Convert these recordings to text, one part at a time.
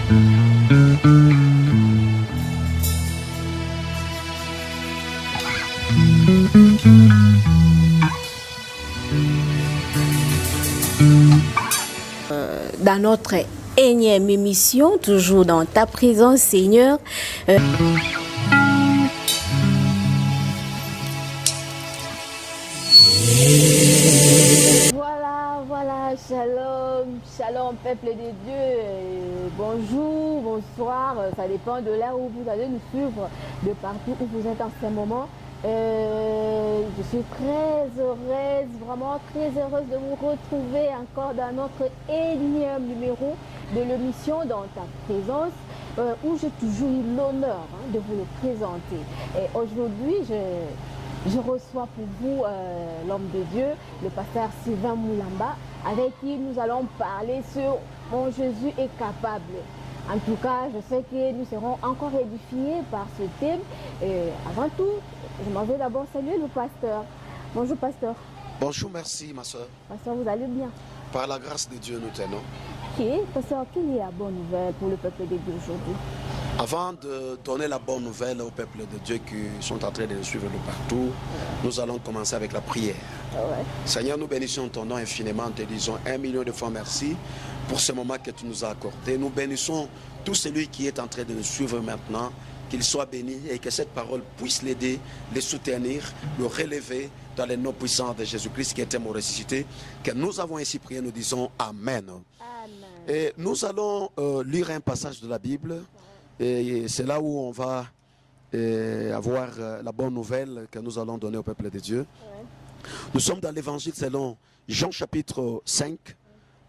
Dans notre énième émission, toujours dans ta présence, Seigneur. Voilà, shalom, peuple de Dieu. Bonjour, bonsoir, ça dépend de là où vous allez nous suivre, de partout où vous êtes en ce moment. Je suis vraiment très heureuse de vous retrouver encore dans notre énième numéro de l'émission Dans ta présence, où j'ai toujours eu l'honneur de vous le présenter. Et aujourd'hui, je reçois pour vous l'homme de Dieu, le pasteur Sylvain Moulamba, avec qui nous allons parler sur « Mon Jésus est capable ». En tout cas, je sais que nous serons encore édifiés par ce thème. Et avant tout, je m'en vais d'abord saluer le pasteur. Bonjour, pasteur. Bonjour, merci, ma soeur. Pasteur, vous allez bien? Par la grâce de Dieu, nous tenons. Ok, pasteur, quelle est la bonne nouvelle pour le peuple de Dieu aujourd'hui? Avant de donner la bonne nouvelle au peuple de Dieu qui sont en train de nous suivre de partout, nous allons commencer avec la prière. Seigneur, nous bénissons ton nom infiniment, te disons 1 million de fois merci pour ce moment que tu nous as accordé. Nous bénissons tout celui qui est en train de nous suivre maintenant, qu'il soit béni et que cette parole puisse l'aider, le soutenir, le relever dans les noms puissants de Jésus-Christ qui était mort ressuscité. Que nous avons ainsi prié, nous disons Amen. Et nous allons lire un passage de la Bible. Et c'est là où on va avoir la bonne nouvelle que nous allons donner au peuple de Dieu. Nous sommes dans l'évangile selon Jean chapitre 5,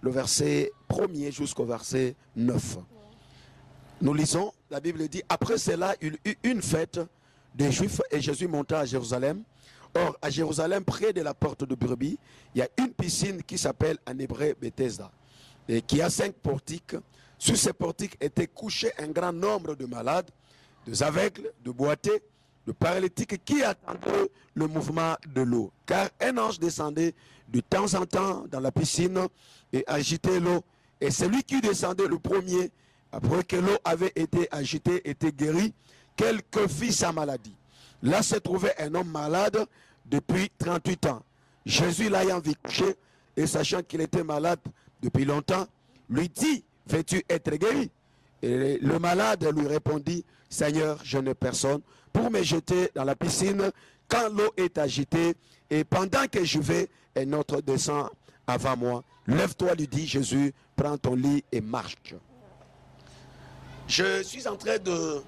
le verset 1er jusqu'au verset 9. Nous lisons, la Bible dit, après cela, il y eut une fête des Juifs et Jésus monta à Jérusalem. Or, à Jérusalem, près de la porte de Brebis, il y a une piscine qui s'appelle en hébreu Bethesda, et qui a 5 portiques. Sur ces portiques étaient couchés un grand nombre de malades, des aveugles, de boités, de paralytiques qui attendaient le mouvement de l'eau. Car un ange descendait de temps en temps dans la piscine et agitait l'eau. Et celui qui descendait le premier, après que l'eau avait été agitée, était guéri, quelle que fût sa maladie. Là se trouvait un homme malade depuis 38 ans. Jésus l'ayant vu couché et sachant qu'il était malade depuis longtemps, lui dit, veux-tu être guéri? Et le malade lui répondit, Seigneur, je n'ai personne pour me jeter dans la piscine quand l'eau est agitée, et pendant que je vais, un autre descend avant moi. Lève-toi, lui dit Jésus, prends ton lit et marche. Je suis en train de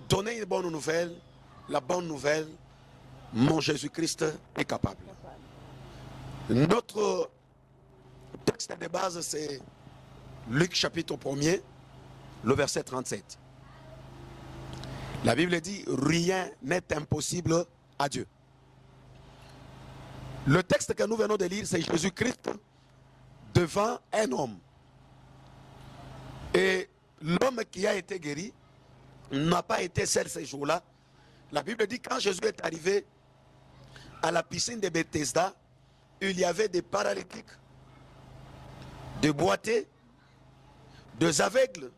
donner une bonne nouvelle. La bonne nouvelle, mon Jésus-Christ est capable. Notre texte de base, c'est Luc chapitre 1er, le verset 37. La Bible dit, rien n'est impossible à Dieu. Le texte que nous venons de lire, c'est Jésus-Christ devant un homme. Et l'homme qui a été guéri n'a pas été seul ces jours-là. La Bible dit, quand Jésus est arrivé à la piscine de Bethesda, il y avait des paralytiques, des boités, des aveugles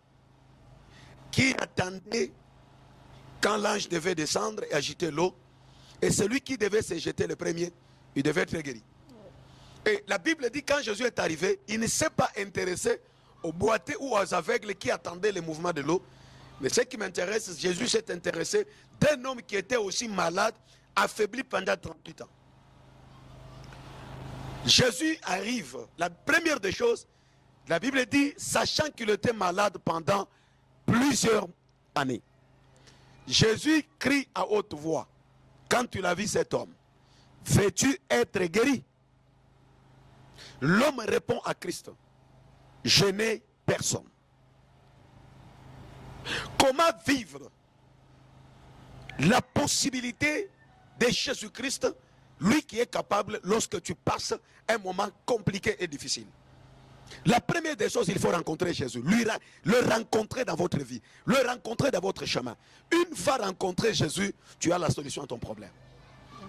qui attendaient quand l'ange devait descendre et agiter l'eau. Et celui qui devait se jeter le premier, il devait être guéri. Et la Bible dit, quand Jésus est arrivé, il ne s'est pas intéressé aux boités ou aux aveugles qui attendaient le mouvement de l'eau. Mais ce qui m'intéresse, Jésus s'est intéressé d'un homme qui était aussi malade, affaibli pendant 38 ans. Jésus arrive, la première des choses, la Bible dit, sachant qu'il était malade pendant plusieurs années. Jésus crie à haute voix, quand il a vu cet homme, veux-tu être guéri? L'homme répond à Christ, je n'ai personne. Comment vivre la possibilité de Jésus-Christ, lui qui est capable lorsque tu passes un moment compliqué et difficile? La première des choses, il faut rencontrer Jésus, le rencontrer dans votre vie, le rencontrer dans votre chemin. Une fois rencontré Jésus, tu as la solution à ton problème.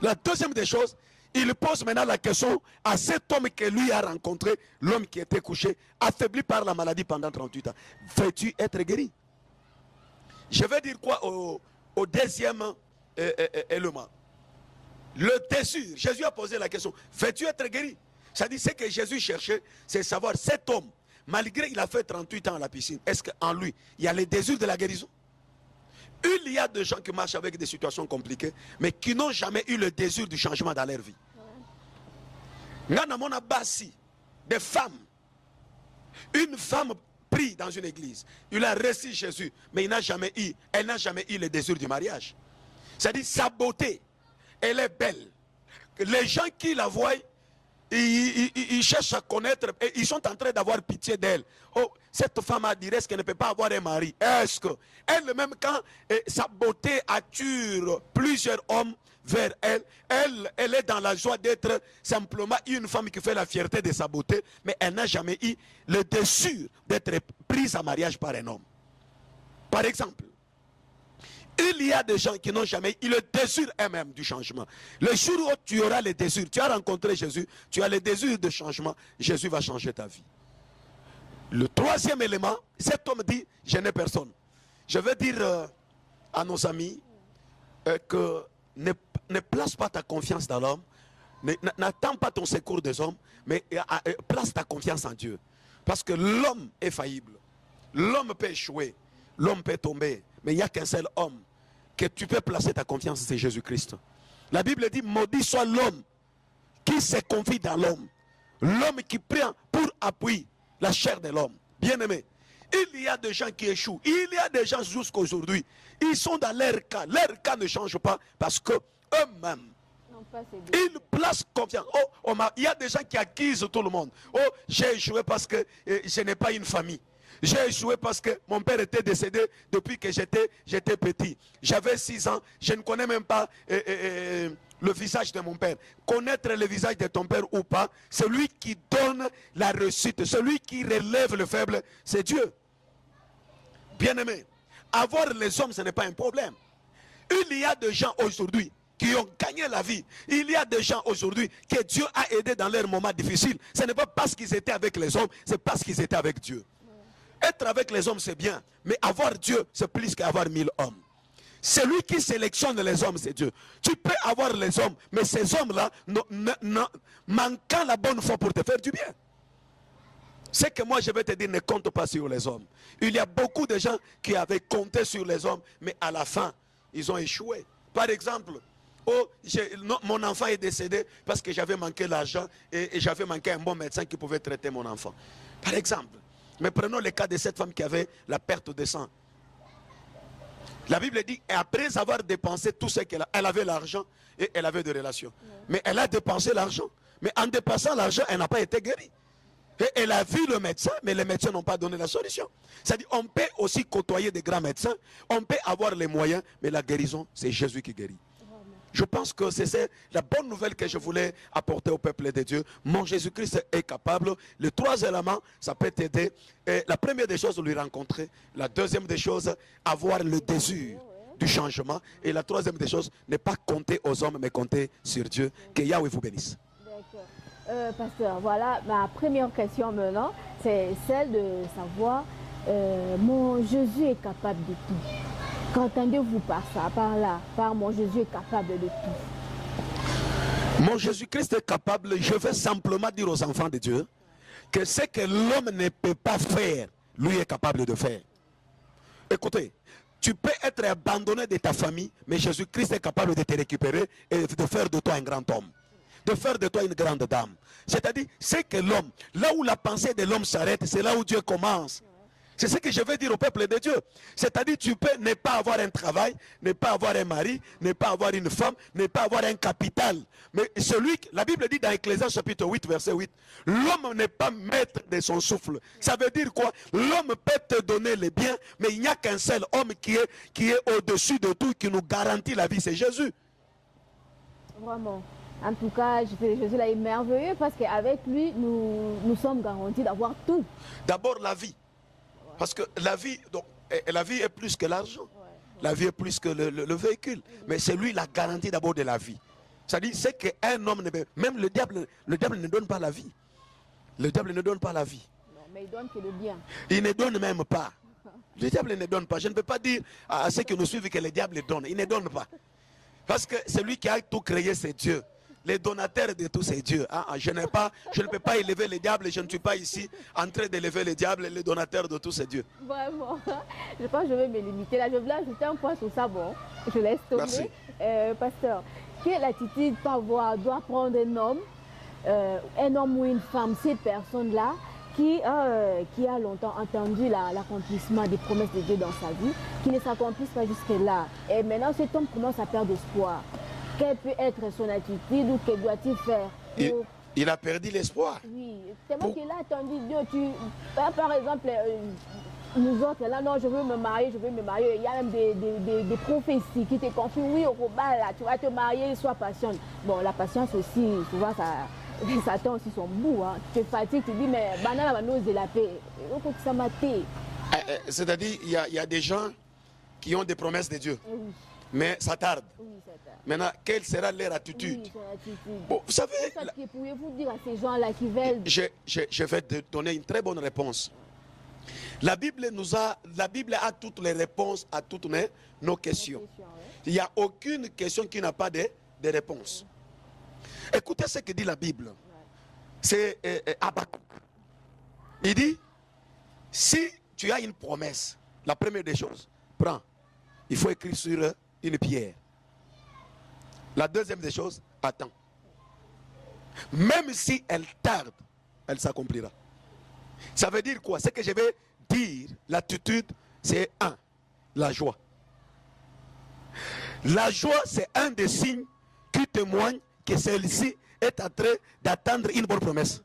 La deuxième des choses, il pose maintenant la question à cet homme que lui a rencontré, l'homme qui était couché, affaibli par la maladie pendant 38 ans. Veux-tu être guéri? Je vais dire quoi au deuxième élément? Le désir. Jésus a posé la question, veux-tu être guéri? Ça dit, ce que Jésus cherchait, c'est savoir cet homme, malgré qu'il a fait 38 ans à la piscine, est-ce qu'en lui, il y a le désir de la guérison? Il y a des gens qui marchent avec des situations compliquées, mais qui n'ont jamais eu le désir du changement dans leur vie. Des femmes. Une femme prie dans une église. Il a reçu Jésus, mais elle n'a jamais eu le désir du mariage. C'est-à-dire sa beauté, elle est belle. Les gens qui la voient, ils cherchent à connaître et ils sont en train d'avoir pitié d'elle. Oh, cette femme a dit, est-ce qu'elle ne peut pas avoir un mari? Est-ce que elle-même, quand sa beauté attire plusieurs hommes vers elle, elle est dans la joie d'être simplement une femme qui fait la fierté de sa beauté, mais elle n'a jamais eu le désir d'être prise en mariage par un homme. Par exemple, il y a des gens qui n'ont jamais eu le désir eux-mêmes du changement. Le jour où tu auras le désir, tu as rencontré Jésus, tu as le désir de changement, Jésus va changer ta vie. Le troisième élément, cet homme dit, je n'ai personne. Je veux dire à nos amis que ne place pas ta confiance dans l'homme, n'attends pas ton secours des hommes, mais place ta confiance en Dieu. Parce que l'homme est faillible. L'homme peut échouer, l'homme peut tomber, mais il n'y a qu'un seul homme que tu peux placer ta confiance, c'est Jésus-Christ. La Bible dit, maudit soit l'homme qui se confie dans l'homme. L'homme qui prend pour appui la chair de l'homme. Bien-aimé, il y a des gens qui échouent. Il y a des gens jusqu'à aujourd'hui. Ils sont dans leur cas. Leur cas ne change pas parce que eux-mêmes, ils placent confiance. Oh, il y a des gens qui accusent tout le monde. Oh, j'ai échoué parce que je n'ai pas une famille. J'ai échoué parce que mon père était décédé depuis que j'étais petit. J'avais 6 ans. Je ne connais même pas le visage de mon père. Connaître le visage de ton père ou pas, celui qui donne la réussite, celui qui relève le faible, c'est Dieu. Bien-aimé, avoir les hommes, ce n'est pas un problème. Il y a des gens aujourd'hui qui ont gagné la vie. Il y a des gens aujourd'hui que Dieu a aidé dans leurs moments difficiles. Ce n'est pas parce qu'ils étaient avec les hommes, c'est parce qu'ils étaient avec Dieu. Être avec les hommes, c'est bien. Mais avoir Dieu, c'est plus qu'avoir 1000 hommes. Celui qui sélectionne les hommes, c'est Dieu. Tu peux avoir les hommes, mais ces hommes-là, manquant la bonne foi pour te faire du bien. C'est que moi, je vais te dire, ne compte pas sur les hommes. Il y a beaucoup de gens qui avaient compté sur les hommes, mais à la fin, ils ont échoué. Par exemple, mon enfant est décédé parce que j'avais manqué l'argent et j'avais manqué un bon médecin qui pouvait traiter mon enfant. Par exemple. Mais prenons le cas de cette femme qui avait la perte de sang. La Bible dit, et après avoir dépensé tout ce qu'elle avait l'argent et elle avait des relations. Mais elle a dépensé l'argent. Mais en dépensant l'argent, elle n'a pas été guérie. Et elle a vu le médecin, mais les médecins n'ont pas donné la solution. C'est-à-dire, on peut aussi côtoyer des grands médecins, on peut avoir les moyens, mais la guérison, c'est Jésus qui guérit. Je pense que c'est la bonne nouvelle que je voulais apporter au peuple de Dieu. Mon Jésus-Christ est capable. Le troisième élément, ça peut t'aider. La première des choses, lui rencontrer. La deuxième des choses, avoir le désir du changement. Et la troisième des choses, ne pas compter aux hommes, mais compter sur Dieu. Que Yahweh vous bénisse. D'accord. Pasteur, voilà, ma première question maintenant, c'est celle de savoir, mon Jésus est capable de tout. Qu'entendez-vous par ça, par là, par mon Jésus est capable de tout? Mon Jésus-Christ est capable, je veux simplement dire aux enfants de Dieu, que ce que l'homme ne peut pas faire, lui est capable de faire. Écoutez, tu peux être abandonné de ta famille, mais Jésus-Christ est capable de te récupérer et de faire de toi un grand homme. De faire de toi une grande dame. C'est-à-dire, c'est que l'homme, là où la pensée de l'homme s'arrête, c'est là où Dieu commence. C'est ce que je veux dire au peuple de Dieu. C'est-à-dire, tu peux ne pas avoir un travail, ne pas avoir un mari, ne pas avoir une femme, ne pas avoir un capital. Mais la Bible dit dans Ecclésiaste chapitre 8, verset 8, l'homme n'est pas maître de son souffle. Ça veut dire quoi? L'homme peut te donner les biens, mais il n'y a qu'un seul homme qui est au-dessus de tout, qui nous garantit la vie, c'est Jésus. Vraiment. En tout cas, Jésus là est merveilleux parce qu'avec lui, nous sommes garantis d'avoir tout. D'abord la vie. Parce que la vie est plus que l'argent. La vie est plus que le véhicule. Mais c'est lui la garantie d'abord de la vie. C'est-à-dire, c'est qu'un homme, même le diable ne donne pas la vie. Le diable ne donne pas la vie. Non, mais il donne que le bien. Il ne donne même pas. Le diable ne donne pas. Je ne peux pas dire à ceux qui nous suivent que le diable donne. Il ne donne pas. Parce que celui qui a tout créé, c'est Dieu. Les donateurs de tout, c'est Dieu. Je ne peux pas élever le diable. Je ne suis pas ici en train d'élever le diable. Les donateurs de tout, c'est Dieu. Vraiment. Je pense que je vais me limiter. Là, je voulais ajouter un point sur ça. Bon, je laisse tomber. Merci. Pasteur, quelle attitude doit prendre un homme ou une femme, ces personnes-là, qui a longtemps entendu l'accomplissement des promesses de Dieu dans sa vie, qui ne s'accomplissent pas jusque-là. Et maintenant, cet homme commence à perdre espoir. Quelle peut être son attitude ou que doit-il faire pour... Il a perdu l'espoir. Oui, c'est moi qui l'ai attendu. Dieu, par exemple, nous autres, là, non, je veux me marier. Il y a même des prophéties qui te confient, oui, au combat, là, tu vas te marier, sois patiente. Bon, la patience aussi, souvent, ça attend aussi son bout. Hein. Tu te fatigues, tu dis, mais banane, va nous la paix. Il faut que ça mate. C'est-à-dire, il y a des gens qui ont des promesses de Dieu. Oui. Mais ça tarde. Oui, ça tarde. Maintenant, quelle sera leur attitude? Oui, son attitude. Bon, vous savez, Que pouvez-vous dire à ces gens-là qui veulent... je vais te donner une très bonne réponse. La Bible a toutes les réponses à toutes nos questions. Il n'y a aucune question qui n'a pas de réponse. Écoutez ce que dit la Bible. C'est Habakkuk. Il dit, si tu as une promesse, la première des choses, prends. Il faut écrire sur une pierre. La deuxième des choses, attends. Même si elle tarde, elle s'accomplira. Ça veut dire quoi? Ce que je vais dire, l'attitude, c'est la joie. La joie, c'est un des signes qui témoigne que celle-ci est en train d'attendre une bonne promesse.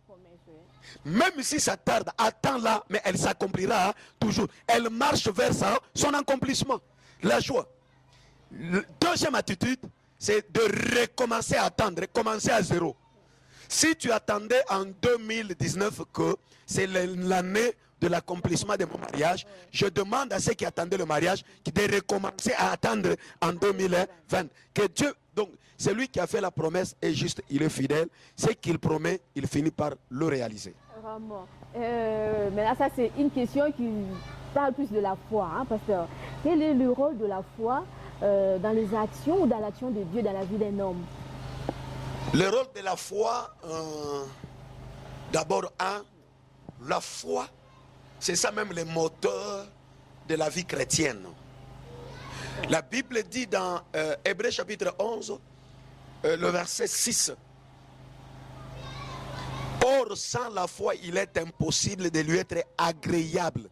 Même si ça tarde, attends-la, mais elle s'accomplira toujours. Elle marche vers son accomplissement. La joie. Deuxième attitude, c'est de recommencer à attendre, recommencer à zéro. Si tu attendais en 2019 que c'est l'année de l'accomplissement de mon mariage, je demande à ceux qui attendaient le mariage de recommencer à attendre en 2020. Que Dieu, donc, celui qui a fait la promesse est juste, il est fidèle. Ce qu'il promet, il finit par le réaliser. Vraiment. Mais là, ça, c'est une question qui parle plus de la foi, hein, pasteur. Quel est le rôle de la foi dans les actions ou dans l'action de Dieu dans la vie d'un homme? Le rôle de la foi, d'abord, la foi, c'est ça même le moteur de la vie chrétienne. La Bible dit dans Hébreux chapitre 11, le verset 6, « Or, sans la foi, il est impossible de lui être agréable. »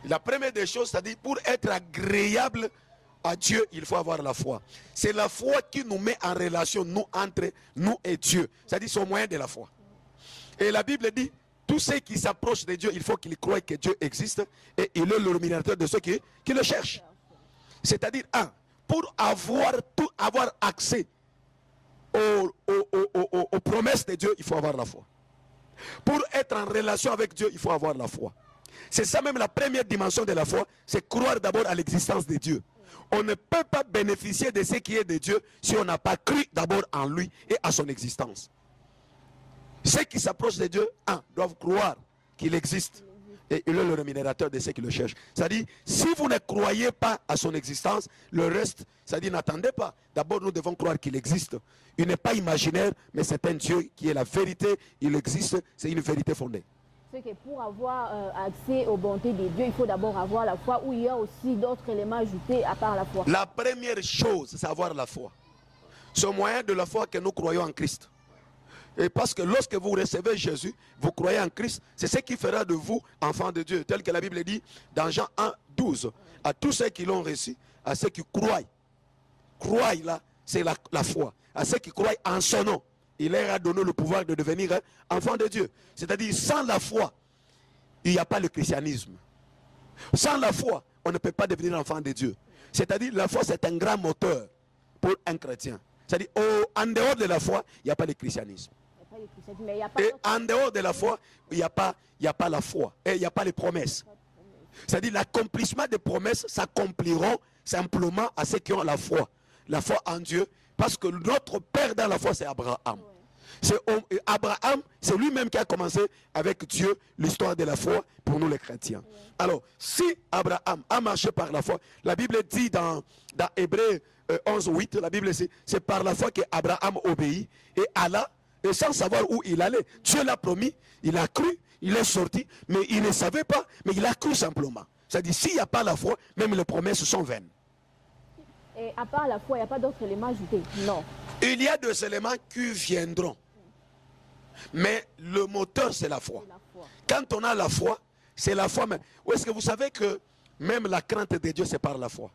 La première des choses, c'est-à-dire pour être agréable à Dieu, il faut avoir la foi. C'est la foi qui nous met en relation, entre nous et Dieu. C'est-à-dire c'est au moyen de la foi. Et la Bible dit, tous ceux qui s'approchent de Dieu, il faut qu'ils croient que Dieu existe et il est le rémunérateur de ceux qui le cherchent. C'est-à-dire, pour avoir accès aux promesses de Dieu, il faut avoir la foi. Pour être en relation avec Dieu, il faut avoir la foi. C'est ça même la première dimension de la foi, c'est croire d'abord à l'existence de Dieu. On ne peut pas bénéficier de ce qui est de Dieu si on n'a pas cru d'abord en lui et à son existence. Ceux qui s'approchent de Dieu, doivent croire qu'il existe et il est le rémunérateur de ceux qui le cherchent. C'est-à-dire, si vous ne croyez pas à son existence, le reste, c'est-à-dire n'attendez pas. D'abord, nous devons croire qu'il existe. Il n'est pas imaginaire, mais c'est un Dieu qui est la vérité. Il existe, c'est une vérité fondée. C'est que pour avoir accès aux bontés de Dieu, il faut d'abord avoir la foi, où il y a aussi d'autres éléments ajoutés à part la foi. La première chose, c'est avoir la foi. C'est au moyen de la foi que nous croyons en Christ. Et parce que lorsque vous recevez Jésus, vous croyez en Christ, c'est ce qui fera de vous enfants de Dieu. Tel que la Bible dit dans Jean 1, 12. À tous ceux qui l'ont reçu, à ceux qui croient. Croient là, c'est la foi. À ceux qui croient en son nom, il leur a donné le pouvoir de devenir enfants de Dieu. C'est-à-dire, sans la foi, il n'y a pas le christianisme. Sans la foi, on ne peut pas devenir enfant de Dieu. C'est-à-dire, la foi, c'est un grand moteur pour un chrétien. C'est-à-dire, en dehors de la foi, il n'y a pas le christianisme. Et en dehors de la foi, il n'y a pas la foi. Et il n'y a pas les promesses. C'est-à-dire, l'accomplissement des promesses s'accompliront simplement à ceux qui ont la foi. La foi en Dieu, Parce que notre père dans la foi, c'est Abraham. Abraham, c'est lui-même qui a commencé avec Dieu l'histoire de la foi pour nous les chrétiens. Alors, si Abraham a marché par la foi, la Bible dit dans Hébreux 11:8, la Bible dit, c'est par la foi qu'Abraham obéit et Allah, et sans savoir où il allait. Dieu l'a promis, il a cru, il est sorti, mais il ne savait pas, mais il a cru simplement. C'est-à-dire, s'il n'y a pas la foi, même les promesses sont vaines. Et à part la foi, il n'y a pas d'autres éléments ajoutés? Non. Il y a des éléments qui viendront. Mais le moteur, c'est la foi. Quand on a la foi, c'est la foi même. Où est-ce que vous savez que même la crainte de Dieu, c'est par la foi?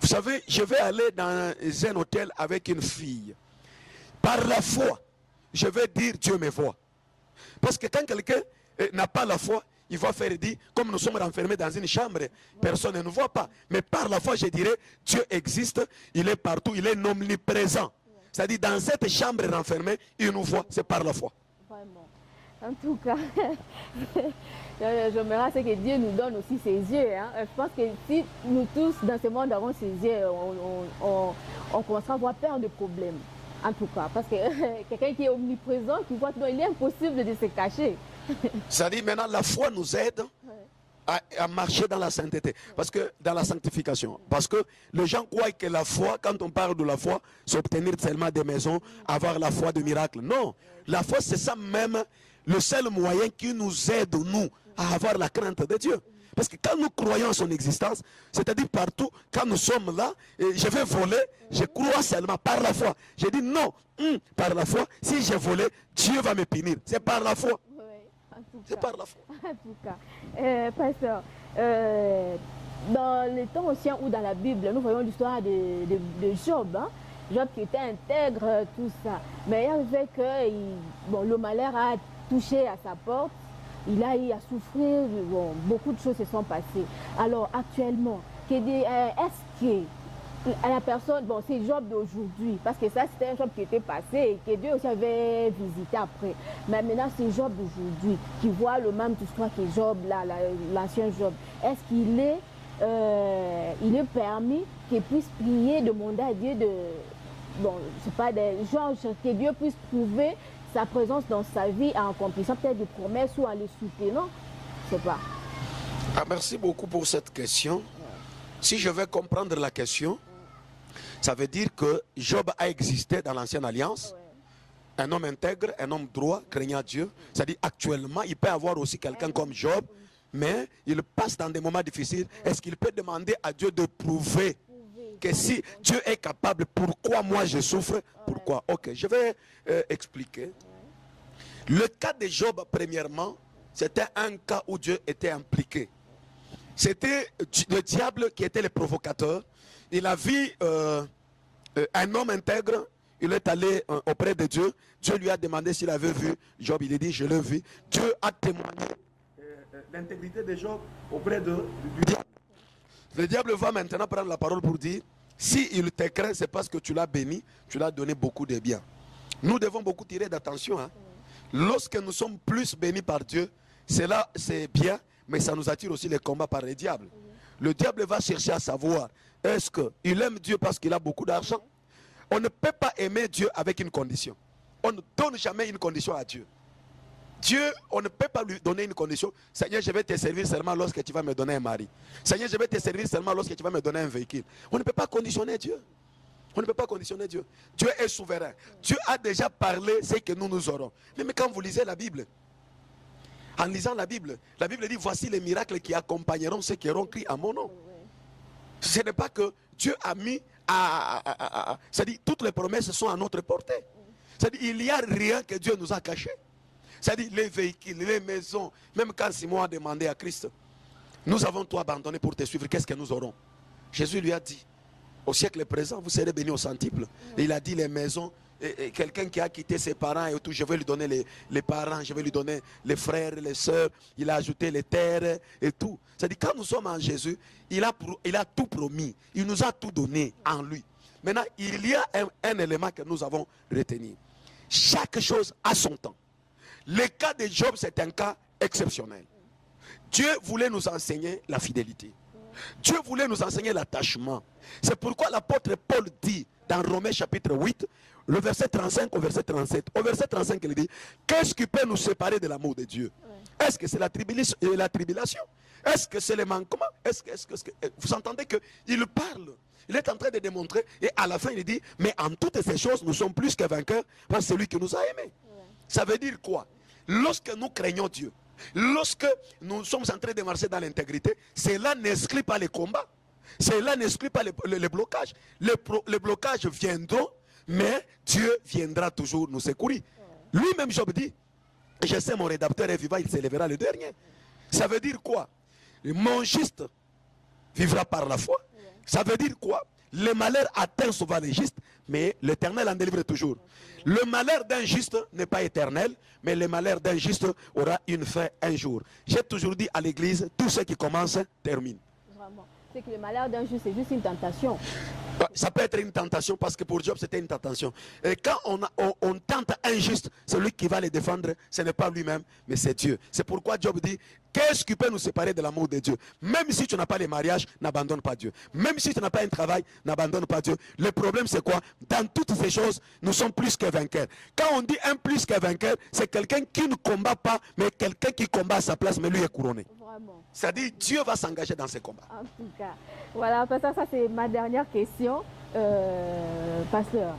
Vous savez, je vais aller dans un hôtel avec une fille. Par la foi, je vais dire Dieu me voit. Parce que quand quelqu'un n'a pas la foi, il va faire dire, comme nous sommes renfermés dans une chambre, personne ne nous voit pas. Mais par la foi, je dirais, Dieu existe, il est partout, il est omniprésent. C'est-à-dire, dans cette chambre renfermée, il nous voit, c'est par la foi. Vraiment. En tout cas, j'aimerais que Dieu nous donne aussi ses yeux. Hein. Je pense que si nous tous, dans ce monde, avons ses yeux, on commencera à avoir peur de problèmes. En tout cas, parce que quelqu'un qui est omniprésent, qui voit, il est impossible de se cacher. C'est-à-dire, maintenant, la foi nous aide à marcher dans la sainteté, parce que dans la sanctification, parce que les gens croient que la foi, quand on parle de la foi, c'est obtenir seulement des maisons, avoir la foi de miracle. Non, la foi c'est ça même le seul moyen qui nous aide nous à avoir la crainte de Dieu. Parce que quand nous croyons en son existence, c'est-à-dire partout, quand nous sommes là, et je vais voler, je crois seulement par la foi. Je dis non, par la foi, si je volais, Dieu va me punir. C'est par la foi. C'est par la foi. En tout cas, pasteur, dans les temps anciens ou dans la Bible, nous voyons l'histoire de Job. Hein? Job qui était intègre, tout ça. Mais il arrivait que le malheur a touché à sa porte. Il a eu à souffrir. Bon, beaucoup de choses se sont passées. Alors actuellement, est-ce que la personne, bon, c'est Job d'aujourd'hui, parce que ça c'était un Job qui était passé et que Dieu aussi avait visité après. Mais maintenant c'est Job d'aujourd'hui qui voit le même histoire que Job, l'ancien Job. Est-ce qu'il il est permis qu'il puisse prier, demander à Dieu que Dieu puisse prouver sa présence dans sa vie en accomplissant peut-être des promesses ou en les soutenant? Je ne sais pas. Merci beaucoup pour cette question. Si je vais comprendre la question, ça veut dire que Job a existé dans l'ancienne alliance. Un homme intègre, un homme droit, craignant Dieu. C'est-à-dire actuellement, il peut y avoir aussi quelqu'un comme Job, mais il passe dans des moments difficiles. Est-ce qu'il peut demander à Dieu de prouver que si Dieu est capable, pourquoi moi je souffre? Pourquoi? Ok, je vais expliquer. Le cas de Job, premièrement, c'était un cas où Dieu était impliqué. C'était le diable qui était le provocateur. Il a vu un homme intègre, il est allé auprès de Dieu. Dieu lui a demandé s'il avait vu Job. Il a dit, je l'ai vu. Dieu a témoigné l'intégrité de Job auprès du diable. Le diable va maintenant prendre la parole pour dire, si il te craint, c'est parce que tu l'as béni, tu l'as donné beaucoup de bien. Nous devons beaucoup tirer d'attention. Hein. Lorsque nous sommes plus bénis par Dieu, cela c'est bien, mais ça nous attire aussi les combats par le diable. Le diable va chercher à savoir, est-ce qu'il aime Dieu parce qu'il a beaucoup d'argent? On ne peut pas aimer Dieu avec une condition. On ne donne jamais une condition à Dieu. Dieu, on ne peut pas lui donner une condition. Seigneur, je vais te servir seulement lorsque tu vas me donner un mari. Seigneur, je vais te servir seulement lorsque tu vas me donner un véhicule. On ne peut pas conditionner Dieu. On ne peut pas conditionner Dieu. Dieu est souverain. Dieu a déjà parlé ce que nous aurons. Même quand vous lisez la Bible, en lisant la Bible dit, voici les miracles qui accompagneront ceux qui auront crié à mon nom. Ce n'est pas que Dieu a mis c'est-à-dire, toutes les promesses sont à notre portée. C'est-à-dire, il n'y a rien que Dieu nous a caché. C'est-à-dire, les véhicules, les maisons, même quand Simon a demandé à Christ, nous avons tout abandonné pour te suivre, qu'est-ce que nous aurons? Jésus lui a dit, au siècle présent, vous serez bénis au centuple. Et il a dit les maisons, et quelqu'un qui a quitté ses parents et tout, je vais lui donner les parents, je vais lui donner les frères, les sœurs, il a ajouté les terres et tout. C'est-à-dire, quand nous sommes en Jésus, il a tout promis, il nous a tout donné en lui. Maintenant, il y a un élément que nous avons retenu. Chaque chose a son temps. Le cas de Job, c'est un cas exceptionnel. Dieu voulait nous enseigner la fidélité. Dieu voulait nous enseigner l'attachement. C'est pourquoi l'apôtre Paul dit dans Romains chapitre 8, le verset 35 au verset 37. Au verset 35, il dit, qu'est-ce qui peut nous séparer de l'amour de Dieu? Est-ce que c'est la tribulation? Est-ce que c'est le manquement? Vous entendez qu'il parle. Il est en train de démontrer. Et à la fin, il dit, mais en toutes ces choses, nous sommes plus que vainqueurs par celui qui nous a aimés. Ça veut dire quoi? Lorsque nous craignons Dieu, lorsque nous sommes en train de marcher dans l'intégrité, cela n'exclut pas les combats. Cela n'exclut pas les blocages. Les blocages viendront, mais Dieu viendra toujours nous secourir. Lui-même, Job dit, je sais mon rédempteur est vivant, il s'élèvera le dernier. Ça veut dire quoi? Mon juste vivra par la foi. Ça veut dire quoi? Le malheur atteint souvent les justes, mais l'Éternel en délivre toujours. Le malheur d'un juste n'est pas éternel, mais le malheur d'un juste aura une fin un jour. J'ai toujours dit à l'église, tout ce qui commence termine. Vraiment. C'est que le malheur d'un juste, c'est juste une tentation. Ça peut être une tentation parce que pour Job c'était une tentation. Et quand on tente un juste, celui qui va le défendre, ce n'est pas lui-même, mais c'est Dieu. C'est pourquoi Job dit, qu'est-ce qui peut nous séparer de l'amour de Dieu? Même si tu n'as pas les mariages, n'abandonne pas Dieu. Même si tu n'as pas un travail, n'abandonne pas Dieu. Le problème c'est quoi? Dans toutes ces choses, nous sommes plus que vainqueurs. Quand on dit un plus que vainqueur, c'est quelqu'un qui ne combat pas, mais quelqu'un qui combat à sa place, mais lui est couronné. Vraiment. C'est-à-dire Dieu va s'engager dans ses combats. En tout cas, voilà, ça c'est ma dernière question. Pasteur,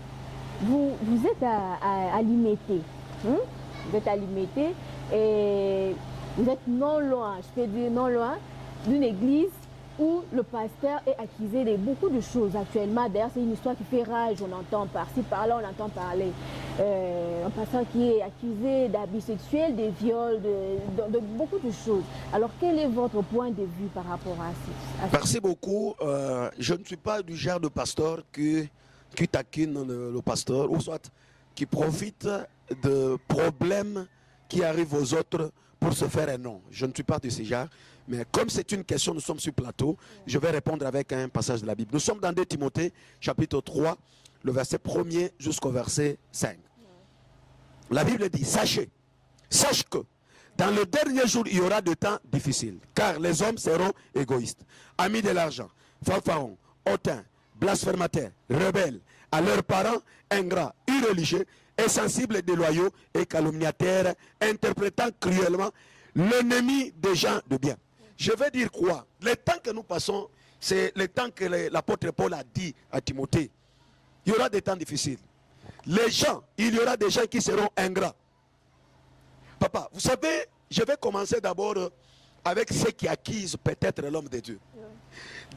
vous êtes à Limete. Vous êtes à Limete et vous êtes non loin, je peux dire non loin, d'une église où le pasteur est accusé de beaucoup de choses actuellement. D'ailleurs, c'est une histoire qui fait rage, on entend par-ci, par-là, on entend parler. Un pasteur qui est accusé d'abus sexuels, de viols, de beaucoup de choses. Alors, quel est votre point de vue par rapport à ça? Merci beaucoup. Je ne suis pas du genre de pasteur qui taquine le pasteur, ou soit qui profite de problèmes qui arrivent aux autres pour se faire un nom. Je ne suis pas de ce genre. Mais comme c'est une question, nous sommes sur plateau, je vais répondre avec un passage de la Bible. Nous sommes dans 2 Timothée, chapitre 3, le verset 1er jusqu'au verset 5. La Bible dit, sache que dans le dernier jour, il y aura des temps difficiles, car les hommes seront égoïstes, amis de l'argent, fanfarons, hautains, blasphémateurs, rebelles, à leurs parents, ingrats, irreligieux, insensibles et déloyaux et calomniateurs, interprétant cruellement l'ennemi des gens de bien. Je vais dire quoi? Le temps que nous passons, c'est le temps que l'apôtre Paul a dit à Timothée. Il y aura des temps difficiles. Les gens, il y aura des gens qui seront ingrats. Papa, vous savez, je vais commencer d'abord avec ceux qui accusent peut-être l'homme de Dieu.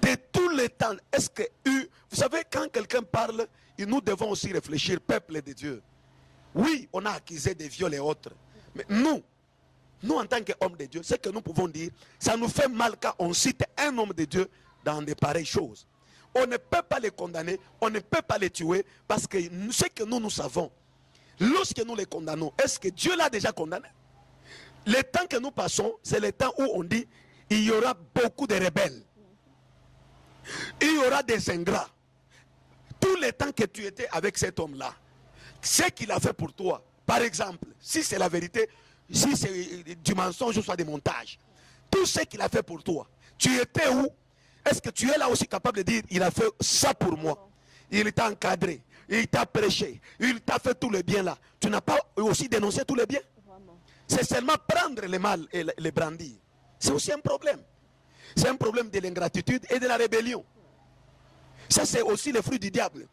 De tous les temps, est-ce que, vous savez, quand quelqu'un parle, nous devons aussi réfléchir, peuple de Dieu. Oui, on a accusé des viols et autres. Mais nous en tant qu'hommes de Dieu, ce que nous pouvons dire, ça nous fait mal quand on cite un homme de Dieu dans de pareilles choses. On ne peut pas les condamner, on ne peut pas les tuer, parce que ce que nous savons, lorsque nous les condamnons, est-ce que Dieu l'a déjà condamné? Le temps que nous passons, c'est le temps où on dit, il y aura beaucoup de rebelles. Il y aura des ingrats. Tout le temps que tu étais avec cet homme-là, ce qu'il a fait pour toi, par exemple, si c'est la vérité, si c'est du mensonge ou soit des montages, tout ce qu'il a fait pour toi, tu étais où? Est-ce que tu es là aussi capable de dire, il a fait ça pour moi? Il t'a encadré, il t'a prêché, il t'a fait tout le bien là. Tu n'as pas aussi dénoncé tout le bien? C'est seulement prendre le mal et le brandir. C'est aussi un problème. C'est un problème de l'ingratitude et de la rébellion. Ça, c'est aussi le fruit du diable.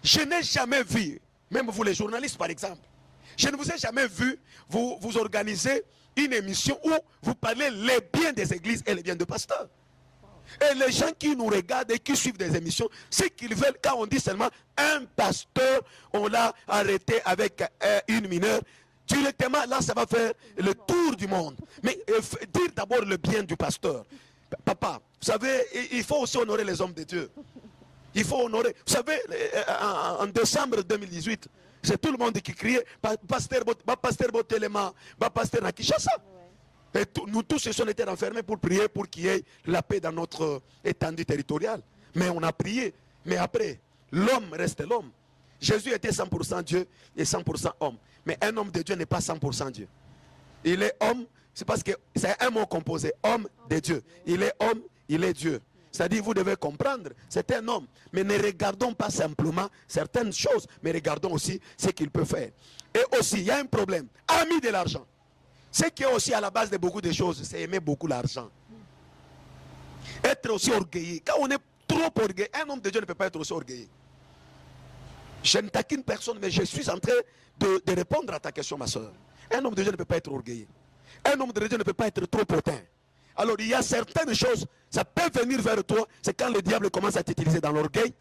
Je n'ai jamais vu, même vous les journalistes par exemple, je ne vous ai jamais vu vous organiser une émission où vous parlez les biens des églises et les biens de pasteurs. Et les gens qui nous regardent et qui suivent des émissions, ce qu'ils veulent, quand on dit seulement un pasteur, on l'a arrêté avec une mineure, directement là ça va faire le tour du monde. Mais dire d'abord le bien du pasteur. Papa, vous savez, il faut aussi honorer les hommes de Dieu. Il faut honorer. Vous savez, en décembre 2018, c'est tout le monde qui criait Pasteur Botelema, Pasteur Nakishasa. Et nous tous se sommes été renfermés pour prier pour qu'il y ait la paix dans notre étendue territoriale. Mais on a prié. Mais après, l'homme reste l'homme. Jésus était 100% Dieu et 100% homme. Mais un homme de Dieu n'est pas 100% Dieu. Il est homme, c'est parce que c'est un mot composé, homme de Dieu. Il est homme, il est Dieu. C'est-à-dire, vous devez comprendre, c'est un homme. Mais ne regardons pas simplement certaines choses, mais regardons aussi ce qu'il peut faire. Et aussi, il y a un problème. Ami de l'argent. Ce qui est aussi à la base de beaucoup de choses, c'est aimer beaucoup l'argent. Être aussi orgueilleux. Quand on est trop orgueilleux, un homme de Dieu ne peut pas être aussi orgueilleux. Je ne taquine personne, mais je suis en train de répondre à ta question, ma soeur. Un homme de Dieu ne peut pas être orgueilleux. Un homme de Dieu ne peut pas être trop hautain. Alors il y a certaines choses, ça peut venir vers toi, c'est quand le diable commence à t'utiliser dans l'orgueil,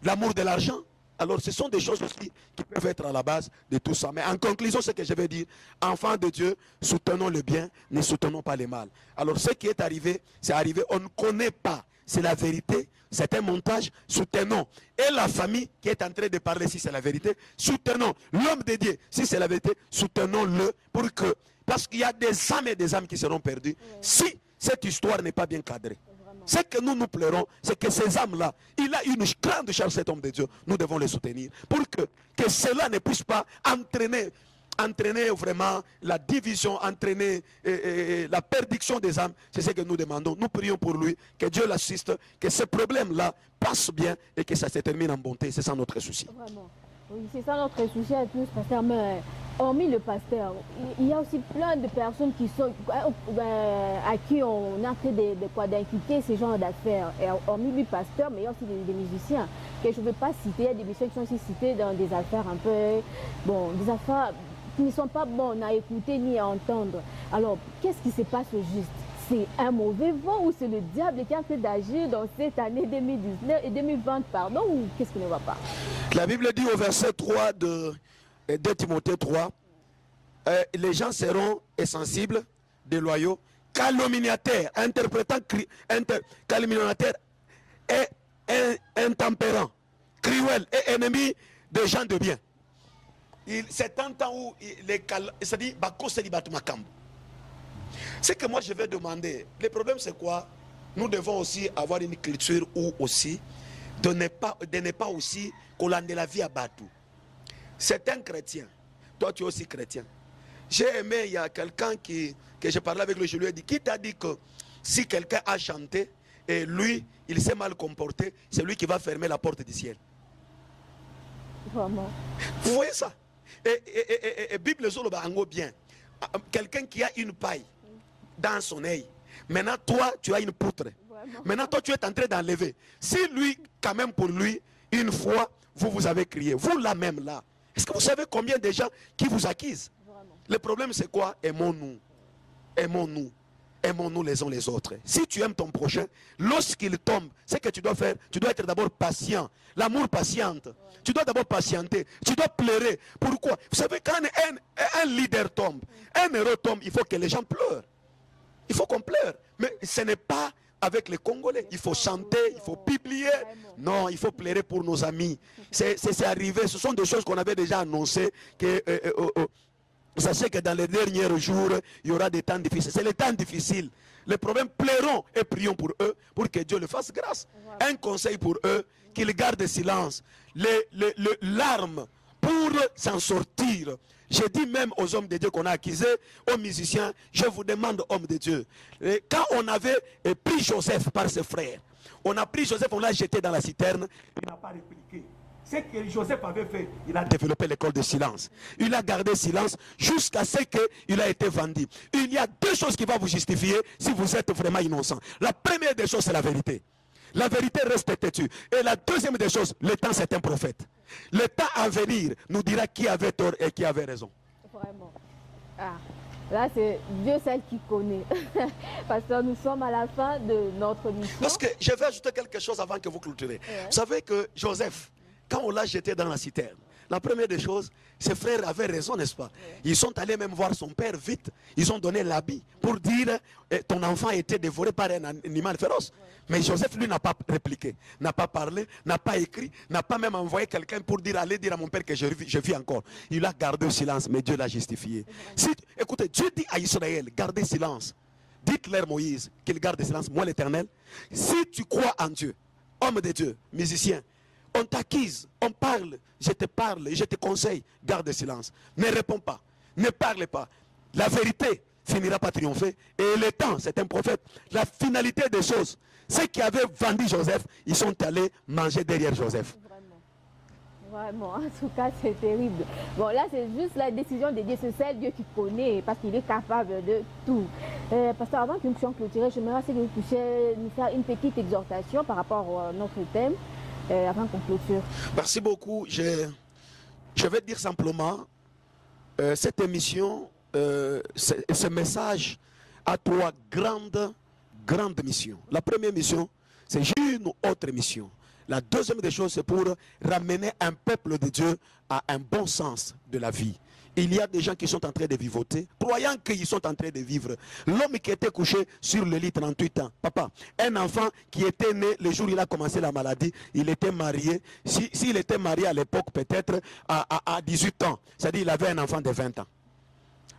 l'amour de l'argent. Alors ce sont des choses aussi qui peuvent être à la base de tout ça. Mais en conclusion, ce que je vais dire, enfants de Dieu, soutenons le bien, ne soutenons pas le mal. Alors ce qui est arrivé, c'est arrivé, on ne connaît pas, c'est la vérité, c'est un montage, soutenons. Et la famille qui est en train de parler, si c'est la vérité, soutenons. L'homme de Dieu, si c'est la vérité, soutenons-le pour que... Parce qu'il y a des âmes et des âmes qui seront perdues si cette histoire n'est pas bien cadrée. Ce que nous pleurons, c'est que ces âmes-là, il a une grande charge, cet homme de Dieu. Nous devons les soutenir pour que cela ne puisse pas entraîner vraiment la division, entraîner la perdition des âmes. C'est ce que nous demandons. Nous prions pour lui, que Dieu l'assiste, que ce problème-là passe bien et que ça se termine en bonté. C'est ça notre souci. Vraiment. Oui, c'est ça notre souci à tous, pasteur. Mais hormis le pasteur, il y a aussi plein de personnes qui sont, à qui on est en train d'inculquer ce genre d'affaires. Et hormis lui, pasteur, mais il y a aussi des musiciens que je ne veux pas citer. Il y a des musiciens qui sont aussi cités dans des affaires un peu, bon, des affaires qui ne sont pas bonnes à écouter ni à entendre. Alors, qu'est-ce qui se passe au juste? C'est un mauvais vent ou c'est le diable qui est en train d'agir dans cette année 2019 et 2020, pardon, ou qu'est-ce qui ne va pas? La Bible dit au verset 3 de 2 Timothée 3, les gens seront insensibles, déloyaux, calomniateurs, calomniateurs et intempérants, cruels et ennemis des gens de bien. C'est un temps où c'est-à-dire ce que moi je vais demander, le problème c'est quoi? Nous devons aussi avoir une culture où aussi de ne pas aussi coller la vie à Batou. C'est un chrétien, toi tu es aussi chrétien. J'ai aimé, il y a quelqu'un que je parlais avec lui, je lui ai dit, qui t'a dit que si quelqu'un a chanté et lui il s'est mal comporté, c'est lui qui va fermer la porte du ciel. Vraiment. Vous voyez ça? Et Bible Zolo Bango bien. Quelqu'un qui a une paille dans son œil. Maintenant, toi, tu as une poutre. Vraiment. Maintenant, toi, tu es en train d'enlever. Si lui, quand même pour lui, une fois, vous avez crié. Vous, là même, là. Est-ce que vous savez combien de gens qui vous accusent? Vraiment. Le problème, c'est quoi? Aimons-nous. Aimons-nous. Aimons-nous les uns les autres. Si tu aimes ton prochain, lorsqu'il tombe, ce que tu dois faire, tu dois être d'abord patient. L'amour patiente. Ouais. Tu dois d'abord patienter. Tu dois pleurer. Pourquoi? Vous savez, quand un leader tombe, un héros tombe, il faut que les gens pleurent. Il faut qu'on pleure. Mais ce n'est pas avec les Congolais. Il faut chanter, il faut publier. Non, il faut pleurer pour nos amis. C'est arrivé. Ce sont des choses qu'on avait déjà annoncées. Sachez que dans les derniers jours, il y aura des temps difficiles. C'est les temps difficiles. Les problèmes, pleurons et prions pour eux, pour que Dieu le fasse grâce. Un conseil pour eux, qu'ils gardent silence. L'arme pour s'en sortir. Je dis même aux hommes de Dieu qu'on a accusés, aux musiciens, je vous demande, hommes de Dieu, quand on avait pris Joseph par ses frères, on a pris Joseph, on l'a jeté dans la citerne, il n'a pas répliqué. Ce que Joseph avait fait, il a développé l'école de silence. Il a gardé silence jusqu'à ce qu'il a été vendu. Il y a deux choses qui vont vous justifier si vous êtes vraiment innocent. La première des choses, c'est la vérité. La vérité reste têtue. Et la deuxième des choses, le temps c'est un prophète. Le temps à venir nous dira qui avait tort et qui avait raison. Vraiment. Ah, là c'est Dieu seul qui connaît. Parce que nous sommes à la fin de notre mission. Parce que je vais ajouter quelque chose avant que vous clôturez. Ouais. Vous savez que Joseph, quand on l'a jeté dans la citerne, la première des choses, ses frères avaient raison, n'est-ce pas? Ouais. Ils sont allés même voir son père vite. Ils ont donné l'habit pour dire ton enfant a été dévoré par un animal féroce. Ouais. Mais Joseph, lui, n'a pas répliqué, n'a pas parlé, n'a pas écrit, n'a pas même envoyé quelqu'un pour dire, allez dire à mon père que je vis encore. Il a gardé le silence, mais Dieu l'a justifié. Écoutez, Dieu dit à Israël, gardez silence. Dites-leur Moïse qu'il garde le silence, moi l'Éternel. Si tu crois en Dieu, homme de Dieu, musicien, on t'accuse, on parle, je te parle, je te conseille, garde le silence. Ne réponds pas, ne parle pas. La vérité, finira par triompher. Et le temps, c'est un prophète. La finalité des choses, ceux qui avaient vendu Joseph, ils sont allés manger derrière Joseph. Vraiment, en tout cas, c'est terrible. Bon, là, c'est juste la décision de Dieu. C'est celle Dieu qui connaît, parce qu'il est capable de tout. Pasteur, avant que nous puissions clôturer, j'aimerais que vous puissiez nous faire une petite exhortation par rapport à notre thème, avant qu'on clôture. Merci beaucoup. Je vais dire simplement, cette émission, ce message a trois grandes missions. La première mission, c'est une autre mission. La deuxième des choses, c'est pour ramener un peuple de Dieu à un bon sens de la vie. Il y a des gens qui sont en train de vivoter, croyant qu'ils sont en train de vivre. L'homme qui était couché sur le lit 38 ans, papa, un enfant qui était né le jour où il a commencé la maladie, il était marié. S'il était marié à l'époque, peut-être à 18 ans, c'est-à-dire qu'il avait un enfant de 20 ans.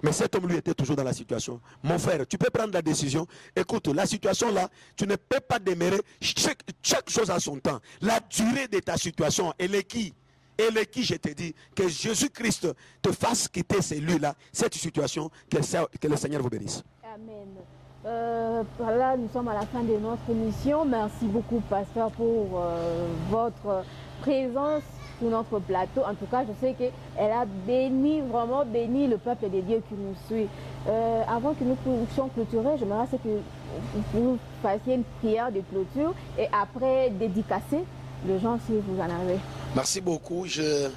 Mais cet homme, lui, était toujours dans la situation. Mon frère, tu peux prendre la décision. Écoute, la situation là, tu ne peux pas demeurer. Chaque chose a son temps. La durée de ta situation, elle est qui? Elle est qui, je te dis, que Jésus-Christ te fasse quitter celui-là, cette situation, que le Seigneur vous bénisse. Amen. Là, nous sommes à la fin de notre émission. Merci beaucoup, pasteur, pour votre présence sur notre plateau. En tout cas, je sais qu'elle a béni, vraiment béni le peuple de Dieu qui nous suit. Avant que nous puissions clôturer, j'aimerais que vous fassiez une prière de clôture et après dédicacer les gens si vous en avez. Merci beaucoup. Je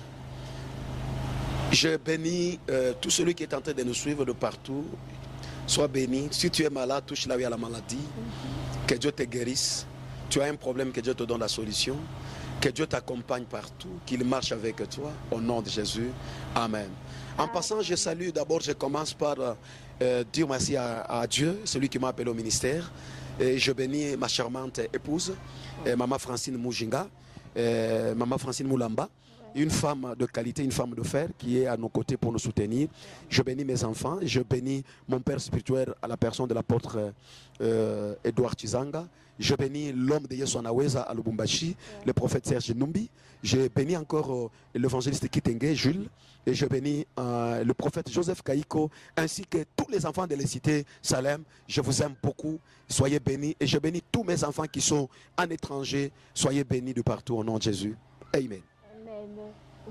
bénis tout celui qui est en train de nous suivre de partout. Sois béni. Si tu es malade, touche là où il y a la maladie. Que Dieu te guérisse. Tu as un problème, que Dieu te donne la solution. Que Dieu t'accompagne partout, qu'il marche avec toi, au nom de Jésus. Amen. En passant, je salue d'abord, je commence par dire merci à Dieu, celui qui m'a appelé au ministère. Et je bénis ma charmante épouse, Maman Francine Moujinga, Maman Francine Moulamba, une femme de qualité, une femme de fer qui est à nos côtés pour nous soutenir. Je bénis mes enfants, je bénis mon père spirituel à la personne de l'apôtre Edouard Chizanga. Je bénis l'homme de Yesu Anaweza à Lubumbashi, le prophète Serge Numbi. Je bénis encore l'évangéliste Kitenge, Jules. Et je bénis le prophète Joseph Kaiko, ainsi que tous les enfants de la cité Salem. Je vous aime beaucoup. Soyez bénis. Et je bénis tous mes enfants qui sont en étranger. Soyez bénis de partout au nom de Jésus. Amen. Amen.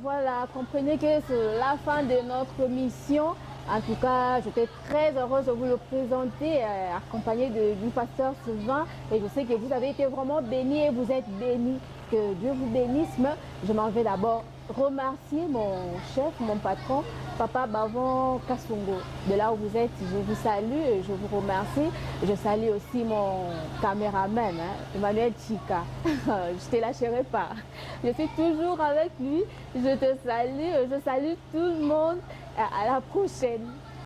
Voilà, comprenez que c'est la fin de notre mission. En tout cas, j'étais très heureuse de vous le présenter, accompagné du pasteur Sylvain. Et je sais que vous avez été vraiment bénis et vous êtes bénis. Que Dieu vous bénisse. Mais je m'en vais d'abord remercier mon chef, mon patron, Papa Bavon Kassongo. De là où vous êtes, je vous salue et je vous remercie. Je salue aussi mon caméraman, Emmanuel Chika. Je ne te lâcherai pas. Je suis toujours avec lui. Je te salue. Je salue tout le monde. À la prochaine.